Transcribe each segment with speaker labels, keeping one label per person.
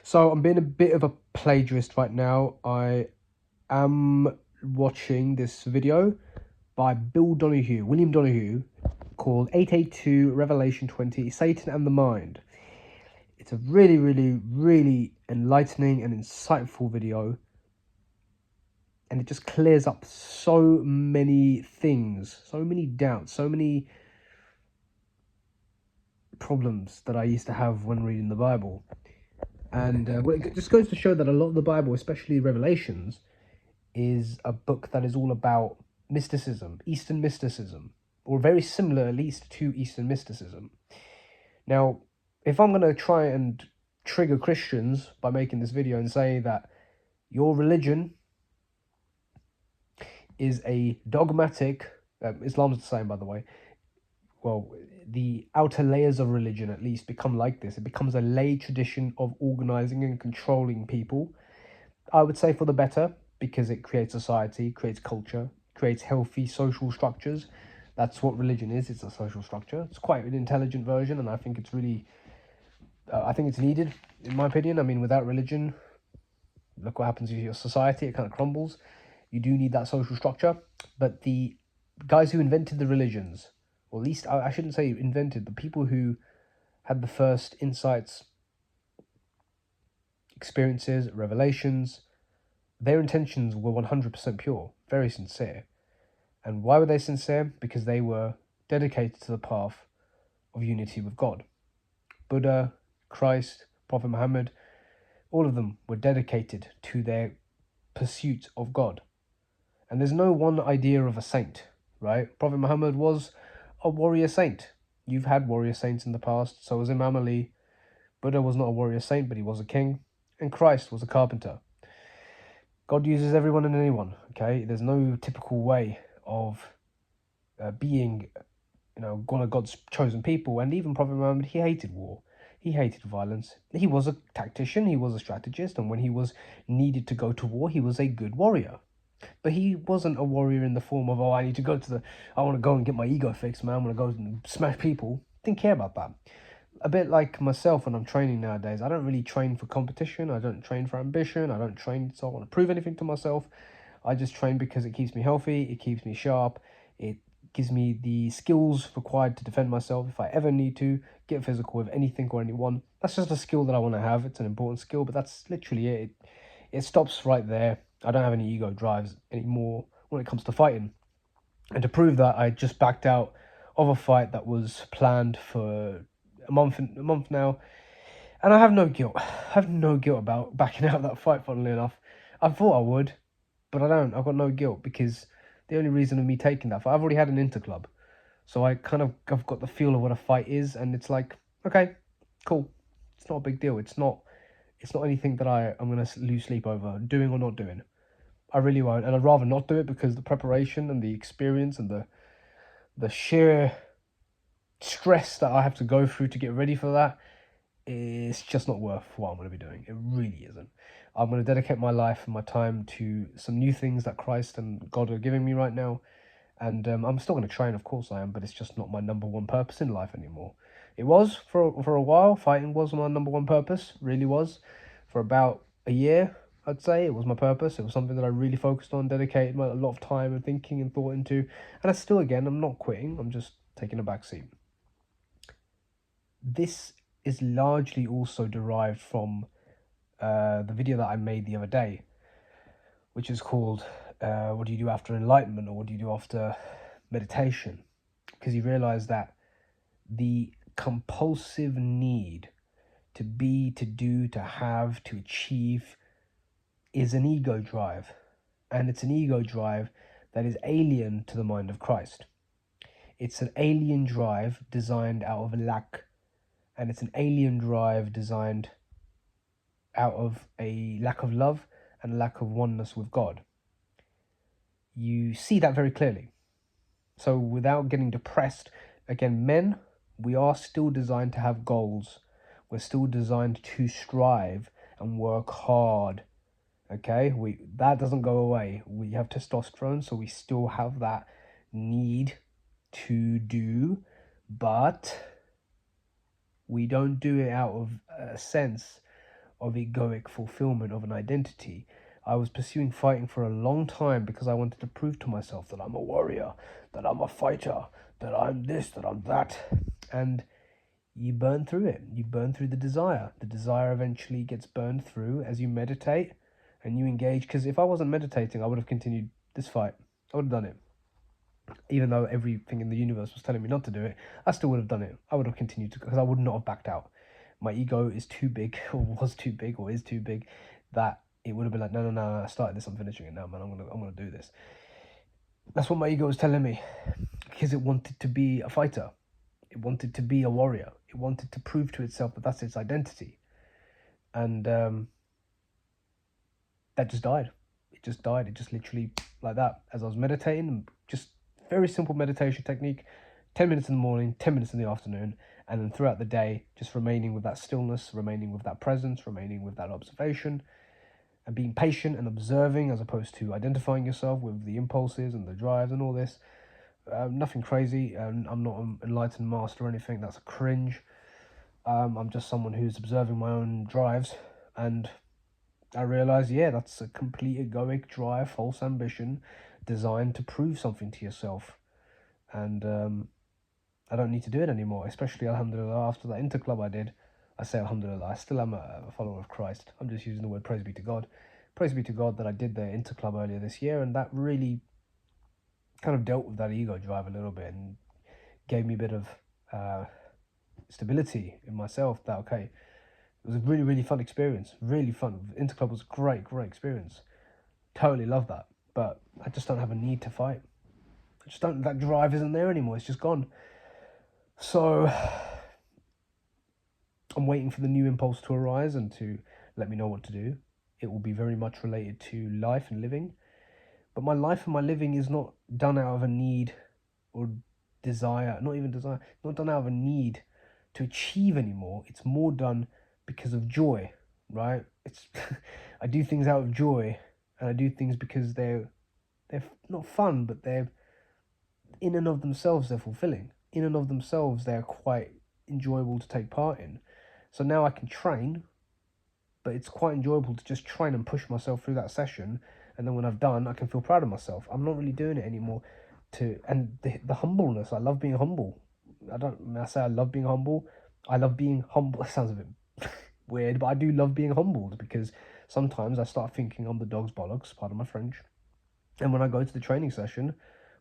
Speaker 1: So I'm being a bit of a plagiarist right now. I am watching this video by William Donahue, called 882 Revelation 20, Satan and the Mind. It's a really, really, really enlightening and insightful video. And it just clears up so many things, so many doubts, so many problems that I used to have when reading the Bible. And it just goes to show that a lot of the Bible, especially Revelations, is a book that is all about mysticism, Eastern mysticism, or very similar at least to Eastern mysticism. Now, if I'm going to try and trigger Christians by making this video and say that your religion is a dogmatic, Islam's the same, by the way, well, the outer layers of religion at least become like this. It becomes a lay tradition of organizing and controlling people. I would say for the better, because it creates society, creates culture, creates healthy social structures. That's what religion is. It's a social structure. It's quite an intelligent version, and I think it's really, I think it's needed, in my opinion. I mean, without religion, look what happens to your society. It kind of crumbles. You do need that social structure. But the guys who invented the religions, or at least I shouldn't say invented, the people who had the first insights, experiences, revelations, their intentions were 100% pure, very sincere. And why were they sincere? Because they were dedicated to the path of unity with God. Buddha, Christ, Prophet Muhammad, all of them were dedicated to their pursuit of God. And there's no one idea of a saint, right? Prophet Muhammad was a warrior saint. You've had warrior saints in the past. So was Imam Ali. Buddha was not a warrior saint, but he was a king. And Christ was a carpenter. God uses everyone and anyone, okay? There's no typical way of being, one of God's chosen people. And even Prophet Muhammad, he hated war. He hated violence. He was a tactician. He was a strategist. And when he was needed to go to war, he was a good warrior. But he wasn't a warrior in the form of, I want to go and get my ego fixed, man. I want to go and smash people. Didn't care about that. A bit like myself when I'm training nowadays. I don't really train for competition. I don't train for ambition. I don't train so I want to prove anything to myself. I just train because it keeps me healthy. It keeps me sharp. It gives me the skills required to defend myself if I ever need to get physical with anything or anyone. That's just a skill that I want to have. It's an important skill, but that's literally it. It stops right there. I don't have any ego drives anymore when it comes to fighting. And to prove that, I just backed out of a fight that was planned for a month now, and I have no guilt. I have no guilt about backing out of that fight, funnily enough. I thought I would, but I don't. I've got no guilt because the only reason of me taking that fight, I've already had an interclub. So I've got the feel of what a fight is, and it's like, okay, cool. It's not a big deal. It's not anything that I'm going to lose sleep over, doing or not doing. I really won't, and I'd rather not do it because the preparation and the experience and the sheer stress that I have to go through to get ready for that is just not worth what I'm going to be doing. It really isn't. I'm going to dedicate my life and my time to some new things that Christ and God are giving me right now. And I'm still going to train, of course I am, but it's just not my number one purpose in life anymore. It was for a while. Fighting was my number one purpose, really was. For about a year, I'd say it was my purpose. It was something that I really focused on, dedicated a lot of time and thinking and thought into. And I still, again, I'm not quitting. I'm just taking a back seat. This is largely also derived from the video that I made the other day, which is called what do you do after enlightenment, or what do you do after meditation? Because you realize that the compulsive need to be, to do, to have, to achieve is an ego drive. And it's an ego drive that is alien to the mind of Christ. It's an alien drive designed out of lack. And it's an alien drive designed out of a lack of love and a lack of oneness with God. You see that very clearly. So without getting depressed, again, men, we are still designed to have goals. We're still designed to strive and work hard. Okay, that doesn't go away. We have testosterone, so we still have that need to do, but we don't do it out of a sense of egoic fulfillment of an identity. I was pursuing fighting for a long time because I wanted to prove to myself that I'm a warrior, that I'm a fighter, that I'm this, that I'm that. And you burn through it. You burn through the desire. The desire eventually gets burned through as you meditate and you engage. Because if I wasn't meditating, I would have continued this fight. I would have done it. Even though everything in the universe was telling me not to do it, I still would have done it. I would have continued to, because I would not have backed out. My ego is too big, or was too big, or is too big, that it would have been like, no, no, no, I started this, I'm finishing it now, man. I'm gonna do this. That's what my ego was telling me, because it wanted to be a fighter. It wanted to be a warrior. It wanted to prove to itself that that's its identity. And that just died. It just died. It just literally, like that, as I was meditating, just very simple meditation technique, 10 minutes in the morning, 10 minutes in the afternoon, and then throughout the day, just remaining with that stillness, remaining with that presence, remaining with that observation, and being patient and observing as opposed to identifying yourself with the impulses and the drives and all this. Nothing crazy, and I'm not an enlightened master or anything. That's a cringe. I'm just someone who's observing my own drives, and I realized, yeah, that's a complete egoic drive, false ambition, designed to prove something to yourself. And I don't need to do it anymore, especially, alhamdulillah, after that interclub I did. I say alhamdulillah, I still am a follower of Christ. I'm just using the word praise be to God. Praise be to God that I did the interclub earlier this year, and that really kind of dealt with that ego drive a little bit and gave me a bit of stability in myself. That, okay, it was a really, really fun experience. Really fun. Interclub was a great, great experience. Totally love that. But I just don't have a need to fight. I just don't, that drive isn't there anymore. It's just gone. So I'm waiting for the new impulse to arise and to let me know what to do. It will be very much related to life and living. But my life and my living is not done out of a need or desire, not even desire, not done out of a need to achieve anymore. It's more done because of joy, right? It's I do things out of joy, and I do things because they're not fun, but they're in and of themselves they're fulfilling. In and of themselves they're quite enjoyable to take part in. So now I can train, but it's quite enjoyable to just train and push myself through that session, and then when I've done, I can feel proud of myself. I'm not really doing it anymore and the humbleness. I love being humble. I say I love being humble. I love being humble. It sounds a bit weird, but I do love being humbled, because sometimes I start thinking I'm the dog's bollocks, pardon my French. And when I go to the training session,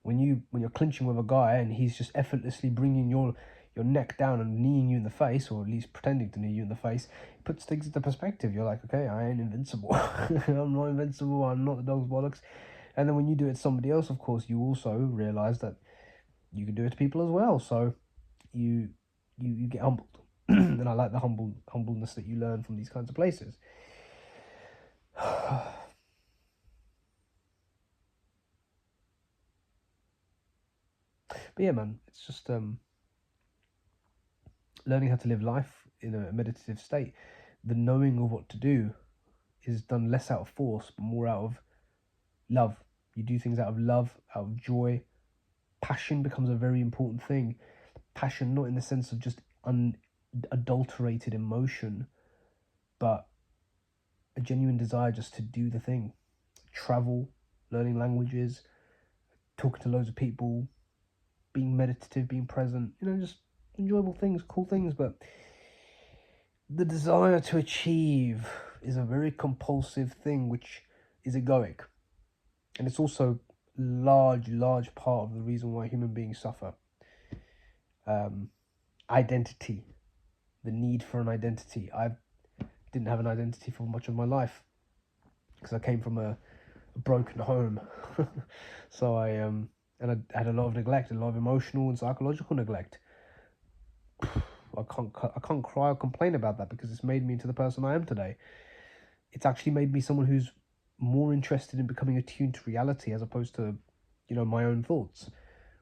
Speaker 1: when you're clinching with a guy and he's just effortlessly bringing your neck down and kneeing you in the face, or at least pretending to knee you in the face, it puts things into perspective. You're like, okay, I ain't invincible. I'm not invincible. I'm not the dog's bollocks. And then when you do it to somebody else, of course, you also realize that you can do it to people as well. So you get humbled. And I like the humbleness that you learn from these kinds of places. But yeah, man, it's just learning how to live life in a meditative state. The knowing of what to do is done less out of force, but more out of love. You do things out of love, out of joy. Passion becomes a very important thing. Passion, not in the sense of just unadulterated emotion, but a genuine desire just to do the thing. Travel, learning languages, talking to loads of people, being meditative, being present, just enjoyable things, cool things. But the desire to achieve is a very compulsive thing, which is egoic. And it's also large part of the reason why human beings suffer. Identity, the need for an identity. I didn't have an identity for much of my life because I came from a broken home. So I had a lot of neglect, a lot of emotional and psychological neglect. I can't cry or complain about that, because it's made me into the person I am today. It's actually made me someone who's more interested in becoming attuned to reality, as opposed to, my own thoughts,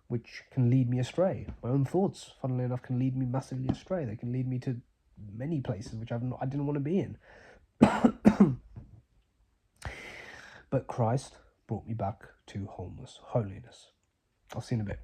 Speaker 1: which can lead me astray. My own thoughts, funnily enough, can lead me massively astray. They can lead me to many places which I didn't want to be in. But Christ brought me back to holiness. I'll see you in a bit.